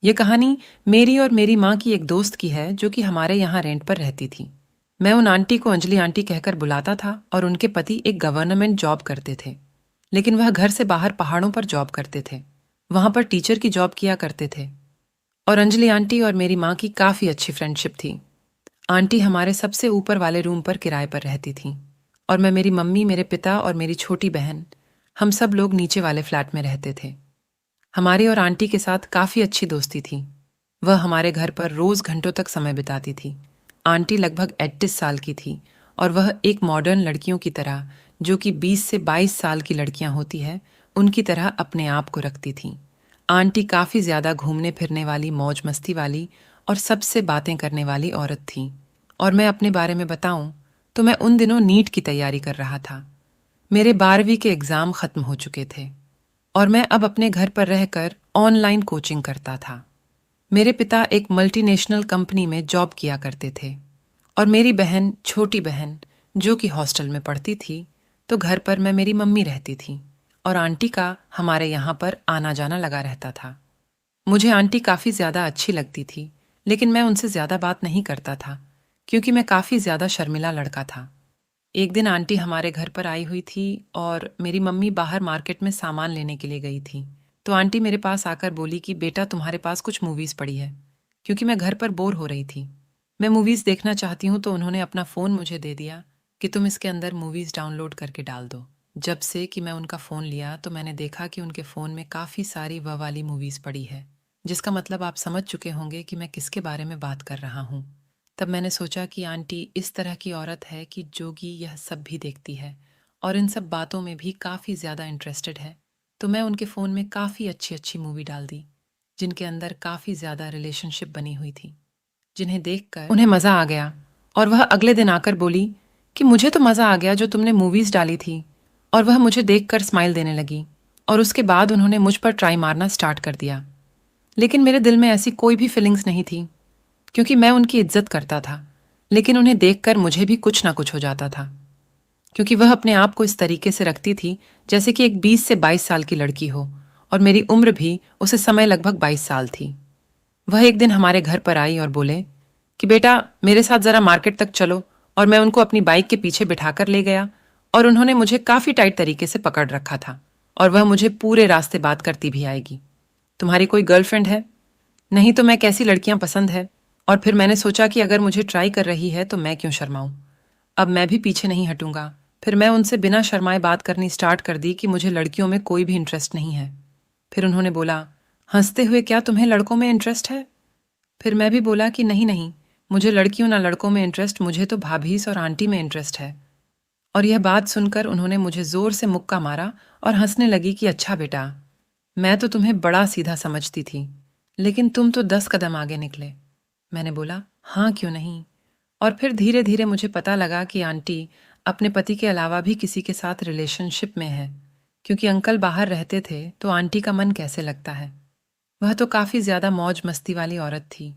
ये कहानी मेरी और मेरी माँ की एक दोस्त की है जो कि हमारे यहाँ रेंट पर रहती थी। मैं उन आंटी को अंजलि आंटी कहकर बुलाता था और उनके पति एक गवर्नमेंट जॉब करते थे। लेकिन वह घर से बाहर पहाड़ों पर जॉब करते थे। वहां पर टीचर की जॉब किया करते थे। और अंजलि आंटी और मेरी माँ की काफ़ी अच्छी फ्रेंडशिप थी। आंटी हमारे सबसे ऊपर वाले रूम पर किराए पर रहती थी और मैं, मेरी मम्मी, मेरे पिता और मेरी छोटी बहन, हम सब लोग नीचे वाले फ्लैट में रहते थे। हमारी और आंटी के साथ काफ़ी अच्छी दोस्ती थी। वह हमारे घर पर रोज़ घंटों तक समय बिताती थी। आंटी लगभग 38 साल की थी और वह एक मॉडर्न लड़कियों की तरह, जो कि 20 से 22 साल की लड़कियां होती है, उनकी तरह अपने आप को रखती थी। आंटी काफ़ी ज़्यादा घूमने फिरने वाली, मौज मस्ती वाली और सबसे बातें करने वाली औरत थी। और मैं अपने बारे में बताऊं तो मैं उन दिनों नीट की तैयारी कर रहा था। मेरे 12वीं के एग्ज़ाम ख़त्म हो चुके थे और मैं अब अपने घर पर रहकर ऑनलाइन कोचिंग करता था। मेरे पिता एक मल्टीनेशनल कंपनी में जॉब किया करते थे और मेरी बहन, छोटी बहन, जो कि हॉस्टल में पढ़ती थी, तो घर पर मैं, मेरी मम्मी रहती थी और आंटी का हमारे यहाँ पर आना जाना लगा रहता था। मुझे आंटी काफ़ी ज़्यादा अच्छी लगती थी, लेकिन मैं उनसे ज़्यादा बात नहीं करता था क्योंकि मैं काफ़ी ज़्यादा शर्मिला लड़का था। एक दिन आंटी हमारे घर पर आई हुई थी और मेरी मम्मी बाहर मार्केट में सामान लेने के लिए गई थी। तो आंटी मेरे पास आकर बोली कि बेटा, तुम्हारे पास कुछ मूवीज़ पड़ी है, क्योंकि मैं घर पर बोर हो रही थी। मैं मूवीज़ देखना चाहती हूँ, तो उन्होंने अपना फ़ोन मुझे दे दिया कि तुम इसके अंदर मूवीज़ डाउनलोड करके डाल दो। जब से कि मैं उनका फ़ोन लिया तो मैंने देखा कि उनके फ़ोन में काफ़ी सारी वह वाली मूवीज़ पड़ी है, जिसका मतलब आप समझ चुके होंगे कि मैं किसके बारे में बात कर रहा हूँ। तब मैंने सोचा कि आंटी इस तरह की औरत है कि जो कि यह सब भी देखती है और इन सब बातों में भी काफ़ी ज़्यादा इंटरेस्टेड है। तो मैं उनके फ़ोन में काफ़ी अच्छी अच्छी मूवी डाल दी, जिनके अंदर काफ़ी ज़्यादा रिलेशनशिप बनी हुई थी, जिन्हें देखकर उन्हें मज़ा आ गया। और वह अगले दिन आकर बोली कि मुझे तो मज़ा आ गया जो तुमने मूवीज़ डाली थी। और वह मुझे देखकर स्माइल देने लगी और उसके बाद उन्होंने मुझ पर ट्राई मारना स्टार्ट कर दिया। लेकिन मेरे दिल में ऐसी कोई भी फीलिंग्स नहीं थी, क्योंकि मैं उनकी इज्जत करता था। लेकिन उन्हें देखकर मुझे भी कुछ ना कुछ हो जाता था, क्योंकि वह अपने आप को इस तरीके से रखती थी जैसे कि एक 20 से 22 साल की लड़की हो, और मेरी उम्र भी उस समय लगभग 22 साल थी। वह एक दिन हमारे घर पर आई और बोले कि बेटा, मेरे साथ ज़रा मार्केट तक चलो। और मैं उनको अपनी बाइक के पीछे बिठाकर ले गया और उन्होंने मुझे काफ़ी टाइट तरीके से पकड़ रखा था और वह मुझे पूरे रास्ते बात करती भी आएगी। तुम्हारी कोई गर्लफ्रेंड है? नहीं तो मैं, कैसी लड़कियां पसंद है? और फिर मैंने सोचा कि अगर मुझे ट्राई कर रही है तो मैं क्यों शर्माऊं। अब मैं भी पीछे नहीं हटूंगा। फिर मैं उनसे बिना शर्माए बात करनी स्टार्ट कर दी कि मुझे लड़कियों में कोई भी इंटरेस्ट नहीं है। फिर उन्होंने बोला हंसते हुए, क्या तुम्हें लड़कों में इंटरेस्ट है? फिर मैं भी बोला कि नहीं नहीं, मुझे लड़कियों ना लड़कों में इंटरेस्ट, मुझे तो भाभीस और आंटी में इंटरेस्ट है। और यह बात सुनकर उन्होंने मुझे जोर से मुक्का मारा और हंसने लगी कि अच्छा बेटा, मैं तो तुम्हें बड़ा सीधा समझती थी, लेकिन तुम तो 10 कदम आगे निकले। मैंने बोला हाँ, क्यों नहीं। और फिर धीरे धीरे मुझे पता लगा कि आंटी अपने पति के अलावा भी किसी के साथ रिलेशनशिप में है, क्योंकि अंकल बाहर रहते थे तो आंटी का मन कैसे लगता है। वह तो काफ़ी ज़्यादा मौज मस्ती वाली औरत थी,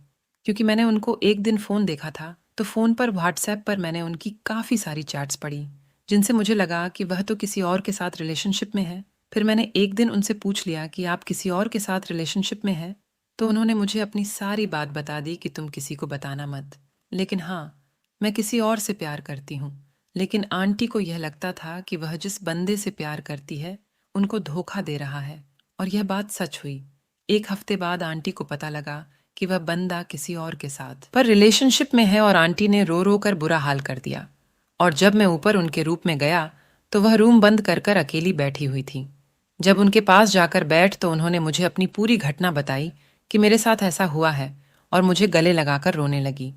क्योंकि मैंने उनको एक दिन फ़ोन देखा था तो फ़ोन पर व्हाट्सएप पर मैंने उनकी काफ़ी सारी चैट्स पढ़ी, जिनसे मुझे लगा कि वह तो किसी और के साथ रिलेशनशिप में है। फिर मैंने एक दिन उनसे पूछ लिया कि आप किसी और के साथ रिलेशनशिप में हैं? तो उन्होंने मुझे अपनी सारी बात बता दी कि तुम किसी को बताना मत, लेकिन हाँ, मैं किसी और से प्यार करती हूँ। लेकिन आंटी को यह लगता था कि वह जिस बंदे से प्यार करती है उनको धोखा दे रहा है, और यह बात सच हुई। एक हफ्ते बाद आंटी को पता लगा कि वह बंदा किसी और के साथ पर रिलेशनशिप में है, और आंटी ने रो रो कर बुरा हाल कर दिया। और जब मैं ऊपर उनके रूप में गया तो वह रूम बंद कर कर अकेली बैठी हुई थी। जब उनके पास जाकर बैठ तो उन्होंने मुझे अपनी पूरी घटना बताई कि मेरे साथ ऐसा हुआ है, और मुझे गले लगाकर रोने लगी।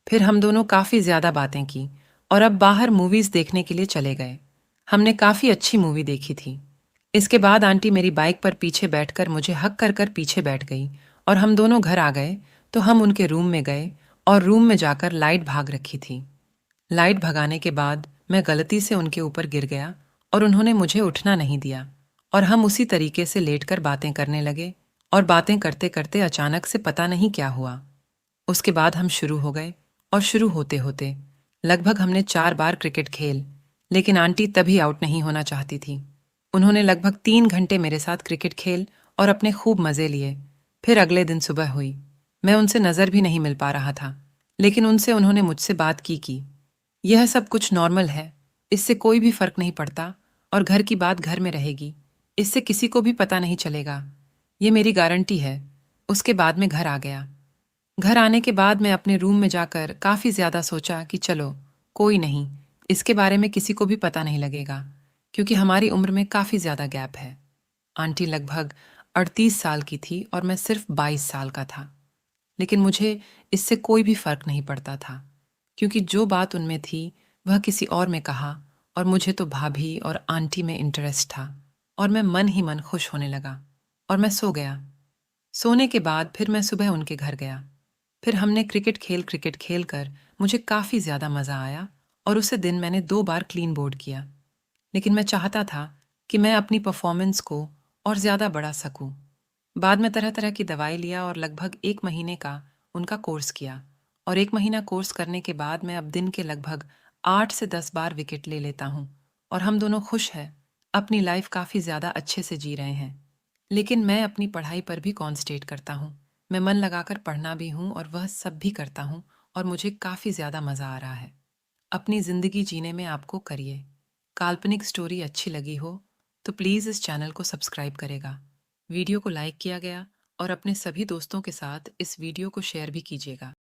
फिर हम दोनों काफ़ी ज़्यादा बातें की और अब बाहर मूवीज़ देखने के लिए चले गए। हमने काफ़ी अच्छी मूवी देखी थी। इसके बाद आंटी मेरी बाइक पर पीछे बैठकर मुझे हक कर कर पीछे बैठ गई और हम दोनों घर आ गए। तो हम उनके रूम में गए और रूम में जाकर लाइट भाग रखी थी। लाइट भगाने के बाद मैं गलती से उनके ऊपर गिर गया और उन्होंने मुझे उठना नहीं दिया, और हम उसी तरीके से लेटकर बातें करने लगे। और बातें करते करते अचानक से पता नहीं क्या हुआ, उसके बाद हम शुरू हो गए। और शुरू होते होते लगभग हमने 4 बार क्रिकेट खेल, लेकिन आंटी तभी आउट नहीं होना चाहती थी। उन्होंने लगभग 3 घंटे मेरे साथ क्रिकेट खेल और अपने खूब मज़े लिए। फिर अगले दिन सुबह हुई। मैं उनसे नज़र भी नहीं मिल पा रहा था, लेकिन उन्होंने मुझसे बात की। यह सब कुछ नॉर्मल है, इससे कोई भी फर्क नहीं पड़ता, और घर की बात घर में रहेगी, इससे किसी को भी पता नहीं चलेगा, ये मेरी गारंटी है। उसके बाद मैं घर आ गया। घर आने के बाद मैं अपने रूम में जाकर काफ़ी ज़्यादा सोचा कि चलो, कोई नहीं, इसके बारे में किसी को भी पता नहीं लगेगा, क्योंकि हमारी उम्र में काफ़ी ज़्यादा गैप है। आंटी लगभग 38 साल की थी और मैं सिर्फ 22 साल का था। लेकिन मुझे इससे कोई भी फर्क नहीं पड़ता था, क्योंकि जो बात उनमें थी वह किसी और में कहा, और मुझे तो भाभी और आंटी में इंटरेस्ट था, और मैं मन ही मन खुश होने लगा, और मैं सो गया। सोने के बाद फिर मैं सुबह उनके घर गया। फिर हमने क्रिकेट खेल कर मुझे काफ़ी ज़्यादा मज़ा आया, और उसे दिन मैंने 2 बार क्लीन बोर्ड किया। लेकिन मैं चाहता था कि मैं अपनी परफॉर्मेंस को और ज़्यादा बढ़ा सकूं। बाद में तरह तरह की दवाई लिया और लगभग 1 महीने का उनका कोर्स किया, और 1 महीना कोर्स करने के बाद मैं अब दिन के लगभग 8 से 10 बार विकेट ले लेता हूँ, और हम दोनों खुश हैं, अपनी लाइफ काफ़ी ज़्यादा अच्छे से जी रहे हैं। लेकिन मैं अपनी पढ़ाई पर भी कॉन्संट्रेट करता हूँ। मैं मन लगाकर पढ़ना भी हूँ और वह सब भी करता हूँ, और मुझे काफ़ी ज़्यादा मज़ा आ रहा है। अपनी ज़िंदगी जीने में आपको करिए। काल्पनिक स्टोरी अच्छी लगी हो तो प्लीज़ इस चैनल को सब्सक्राइब करेगा। वीडियो को लाइक किया गया, और अपने सभी दोस्तों के साथ इस वीडियो को शेयर भी कीजिएगा।